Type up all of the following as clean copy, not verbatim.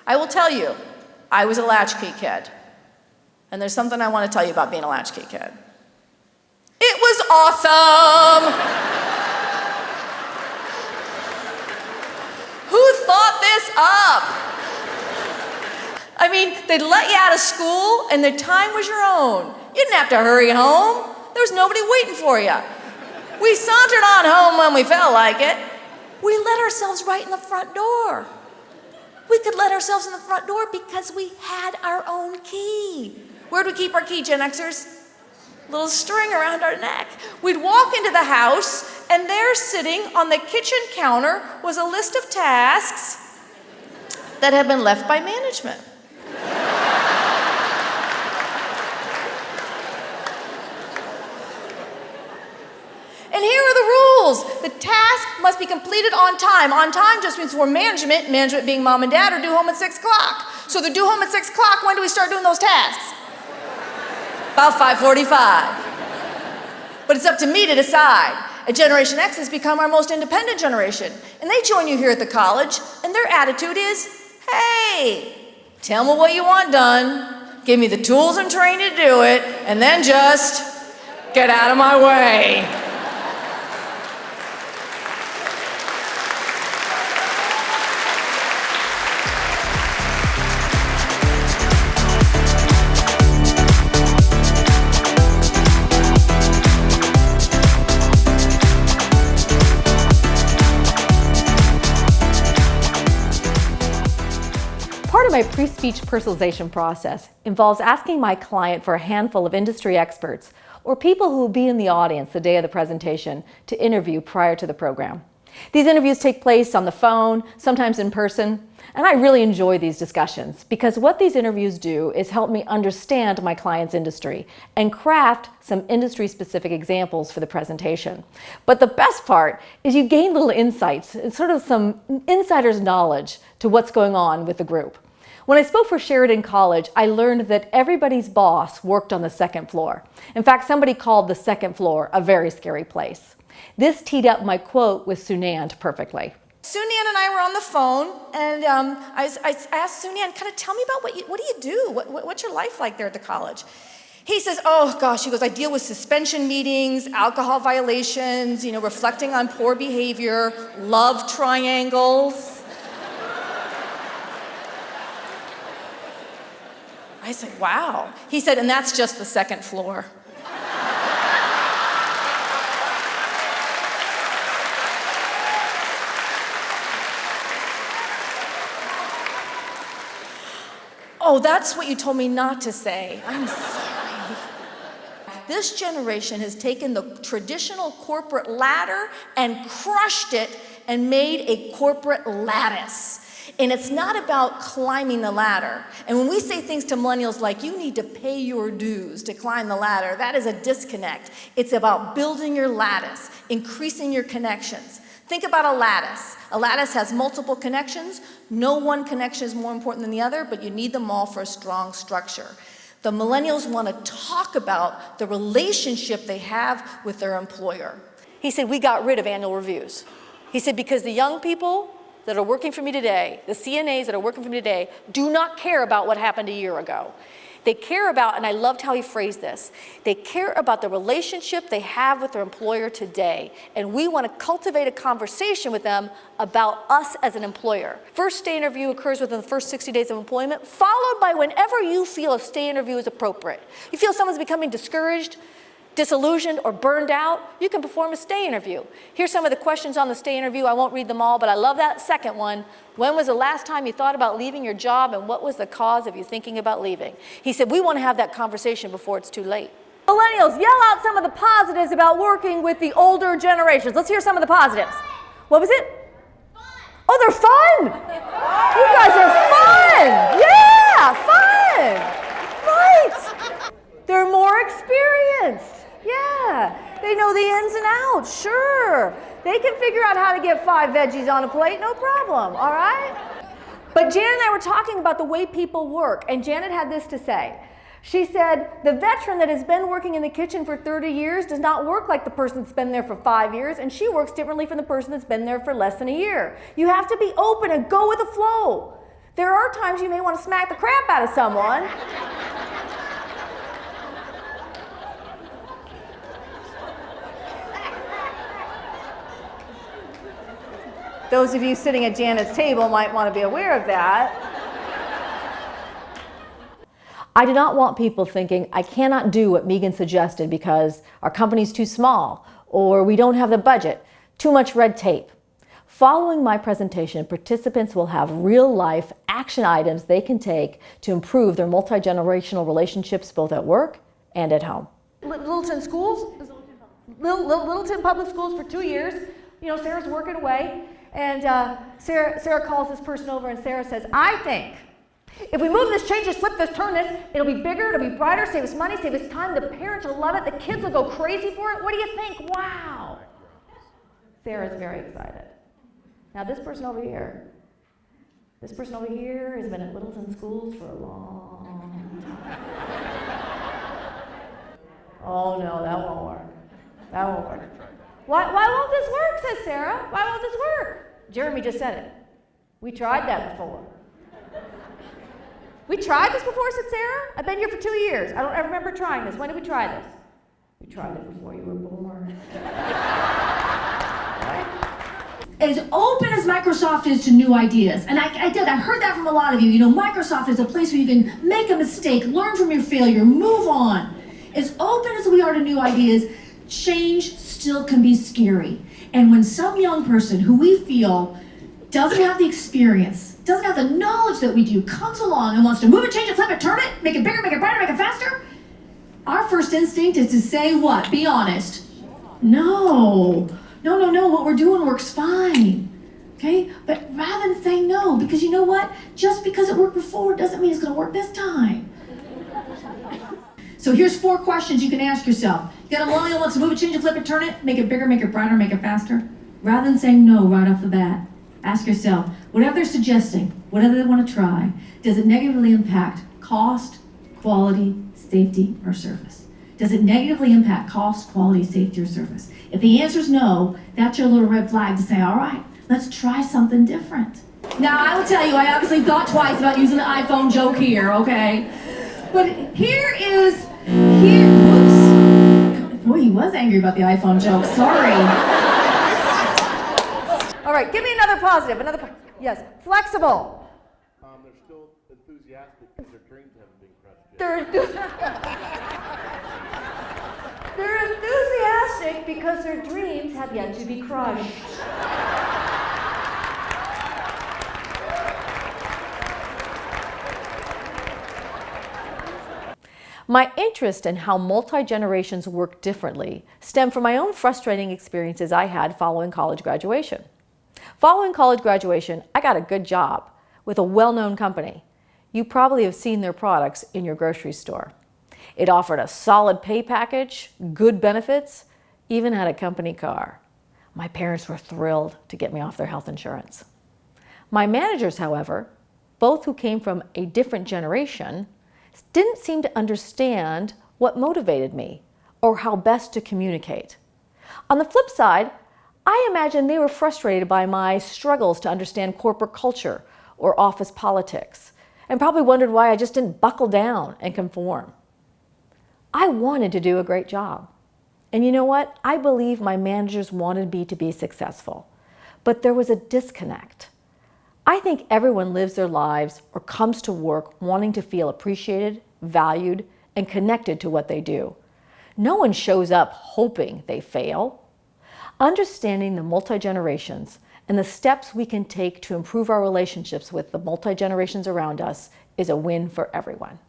I will tell you, I was a latchkey kid. And there's something I want to tell you about being a latchkey kid. It was awesome! Who thought this up? I mean, they'd let you out of school and the time was your own. You didn't have to hurry home. There was nobody waiting for you. We sauntered on home when we felt like it. We let ourselves right in the front door. We could let ourselves in the front door because we had our own key. Where do we keep our key, Gen Xers? A little string around our neck. We'd walk into the house, and there sitting on the kitchen counter was a list of tasks that had been left by management. And here are the rules. The task must be completed on time. On time just means for management, management being mom and dad, are due home at 6 o'clock. So they're due home at 6 o'clock. When do we start doing those tasks? About 5:45. But it's up to me to decide. And Generation X has become our most independent generation. And they join you here at the college, and their attitude is, hey, tell me what you want done, give me the tools and training to do it, and then just get out of my way. Part of my pre-speech personalization process involves asking my client for a handful of industry experts or people who will be in the audience the day of the presentation to interview prior to the program. These interviews take place on the phone, sometimes in person, and I really enjoy these discussions because what these interviews do is help me understand my client's industry and craft some industry-specific examples for the presentation. But the best part is you gain little insights, sort of some insider's knowledge to what's going on with the group. When I spoke for Sheridan College, I learned that everybody's boss worked on the second floor. In fact, somebody called the second floor a very scary place. This teed up my quote with Sunand perfectly. Sunand and I were on the phone, and I asked Sunand, kind of tell me about what do you do? What's your life like there at the college? He says, oh gosh, he goes, I deal with suspension meetings, alcohol violations, reflecting on poor behavior, love triangles. I said, wow. He said, and that's just the second floor. Oh, that's what you told me not to say. I'm sorry. This generation has taken the traditional corporate ladder and crushed it and made a corporate lattice. And it's not about climbing the ladder. And when we say things to millennials like, you need to pay your dues to climb the ladder, that is a disconnect. It's about building your lattice, increasing your connections. Think about a lattice. A lattice has multiple connections. No one connection is more important than the other, but you need them all for a strong structure. The millennials want to talk about the relationship they have with their employer. He said, we got rid of annual reviews. He said, because the young people that are working for me today, the CNAs that are working for me today, do not care about what happened a year ago. They care about, and I loved how he phrased this, they care about the relationship they have with their employer today. And we want to cultivate a conversation with them about us as an employer. First stay interview occurs within the first 60 days of employment, followed by whenever you feel a stay interview is appropriate. You feel someone's becoming discouraged, disillusioned, or burned out, you can perform a stay interview. Here's some of the questions on the stay interview. I won't read them all, but I love that second one. When was the last time you thought about leaving your job, and what was the cause of you thinking about leaving? He said, we want to have that conversation before it's too late. Millennials, yell out some of the positives about working with the older generations. Let's hear some of the positives. What was it? Fun. Oh, they're fun! You guys are fun! Yeah, fun! Right! They're more experienced. Yeah, they know the ins and outs, sure. They can figure out how to get 5 veggies on a plate, no problem, all right? But Janet and I were talking about the way people work, and Janet had this to say. She said, the veteran that has been working in the kitchen for 30 years does not work like the person that's been there for 5 years, and she works differently from the person that's been there for less than a year. You have to be open and go with the flow. There are times you may want to smack the crap out of someone. Those of you sitting at Janet's table might want to be aware of that. I do not want people thinking, I cannot do what Meagan suggested because our company's too small, or we don't have the budget, too much red tape. Following my presentation, participants will have real-life action items they can take to improve their multi-generational relationships both at work and at home. Littleton schools, Littleton public schools for 2 years. You know, Sarah's working away, and Sarah calls this person over, and Sarah says, I think if we move this, change this, flip this, turn this, it'll be bigger, it'll be brighter, save us money, save us time, the parents will love it, the kids will go crazy for it. What do you think? Wow. Sarah's very excited. Now this person over here has been at Littleton schools for a long time. Oh no, that won't work. That won't work. Why won't this work, says Sarah. Why won't this work? Jeremy just said it. We tried that before. We tried this before, said Sarah? I've been here for 2 years. I don't ever remember trying this. When did we try this? We tried it before you were born. Right? As open as Microsoft is to new ideas, and I heard that from a lot of you. You know, Microsoft is a place where you can make a mistake, learn from your failure, move on. As open as we are to new ideas, change still can be scary. And when some young person who we feel doesn't have the experience, doesn't have the knowledge that we do, comes along and wants to move it, change it, flip it, turn it, make it bigger, make it brighter, make it faster, our first instinct is to say what? Be honest. No, what we're doing works fine. Okay? But rather than saying no, because you know what? Just because it worked before doesn't mean it's going to work this time. So here's 4 questions you can ask yourself. You got a millennial wants to move it, change it, flip it, turn it, make it bigger, make it brighter, make it faster. Rather than saying no right off the bat, ask yourself, whatever they're suggesting, whatever they want to try, does it negatively impact cost, quality, safety, or service? Does it negatively impact cost, quality, safety, or service? If the answer is no, that's your little red flag to say, all right, let's try something different. Now, I will tell you, I obviously thought twice about using the iPhone joke here, okay? But whoops. Boy, he was angry about the iPhone joke, sorry. All right, give me another positive, yes, flexible. They're still enthusiastic because their dreams haven't been crushed yet. They're enthusiastic because their dreams have yet to be crushed. My interest in how multi-generations work differently stemmed from my own frustrating experiences I had following college graduation. Following college graduation, I got a good job with a well-known company. You probably have seen their products in your grocery store. It offered a solid pay package, good benefits, even had a company car. My parents were thrilled to get me off their health insurance. My managers, however, both who came from a different generation, didn't seem to understand what motivated me or how best to communicate. On the flip side, I imagine they were frustrated by my struggles to understand corporate culture or office politics, and probably wondered why I just didn't buckle down and conform. I wanted to do a great job. And you know what? I believe my managers wanted me to be successful, but there was a disconnect. I think everyone lives their lives or comes to work wanting to feel appreciated, valued, and connected to what they do. No one shows up hoping they fail. Understanding the multi-generations and the steps we can take to improve our relationships with the multi-generations around us is a win for everyone.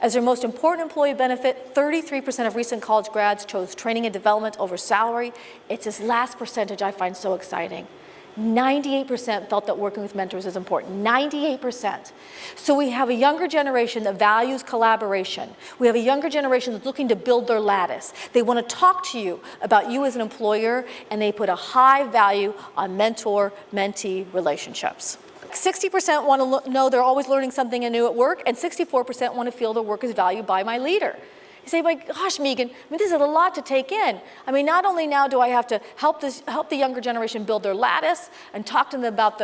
As their most important employee benefit, 33% of recent college grads chose training and development over salary. It's this last percentage I find so exciting. 98% felt that working with mentors is important. 98%. So we have a younger generation that values collaboration. We have a younger generation that's looking to build their lattice. They want to talk to you about you as an employer, and they put a high value on mentor-mentee relationships. 60% want to know they're always learning something new at work, and 64% want to feel their work is valued by my leader. You say, my gosh, Meagan, this is a lot to take in. Not only now do I have to help the younger generation build their lattice and talk to them about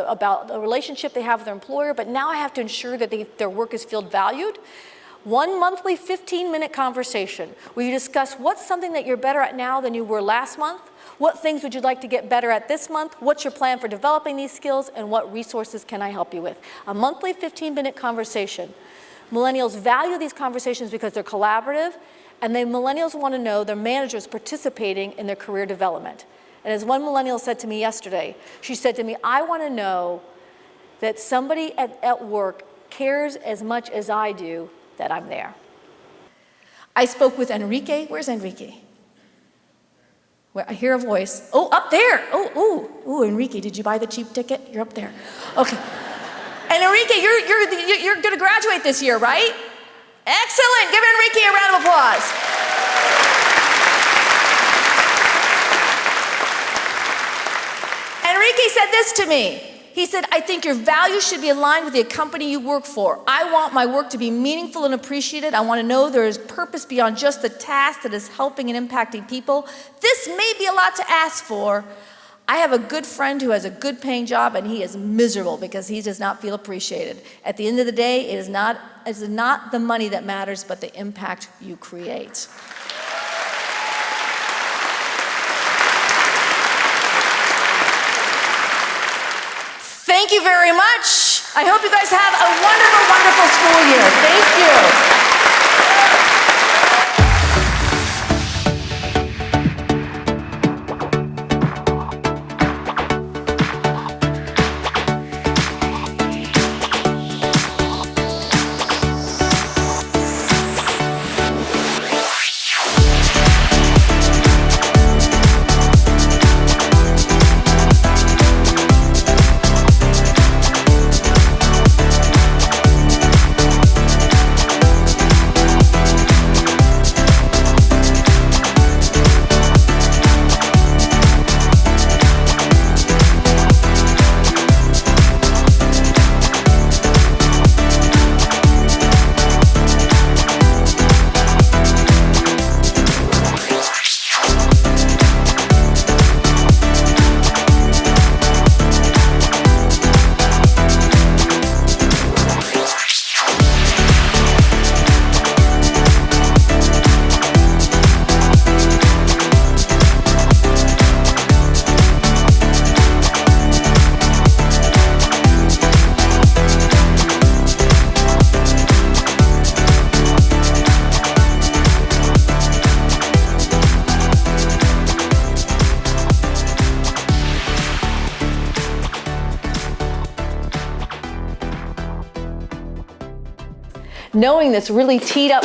the relationship they have with their employer, but now I have to ensure that their work is felt valued. One monthly 15-minute conversation where you discuss what's something that you're better at now than you were last month, what things would you like to get better at this month, what's your plan for developing these skills, and what resources can I help you with. A monthly 15-minute conversation. Millennials value these conversations because they're collaborative, and millennials want to know their managers participating in their career development. And as one millennial said to me yesterday, she said to me, I want to know that somebody at work cares as much as I do that I'm there. I spoke with Enrique. Where's Enrique? Where, I hear a voice. Oh, up there. Oh, Enrique, did you buy the cheap ticket? You're up there. Okay. And Enrique, you're going to graduate this year, right? Excellent. Give Enrique a round of applause. Enrique said this to me. He said, I think your values should be aligned with the company you work for. I want my work to be meaningful and appreciated. I want to know there is purpose beyond just the task that is helping and impacting people. This may be a lot to ask for. I have a good friend who has a good paying job and he is miserable because he does not feel appreciated. At the end of the day, it is not the money that matters, but the impact you create. Thank you very much. I hope you guys have a wonderful, wonderful school year. Thank you. Knowing this really teed up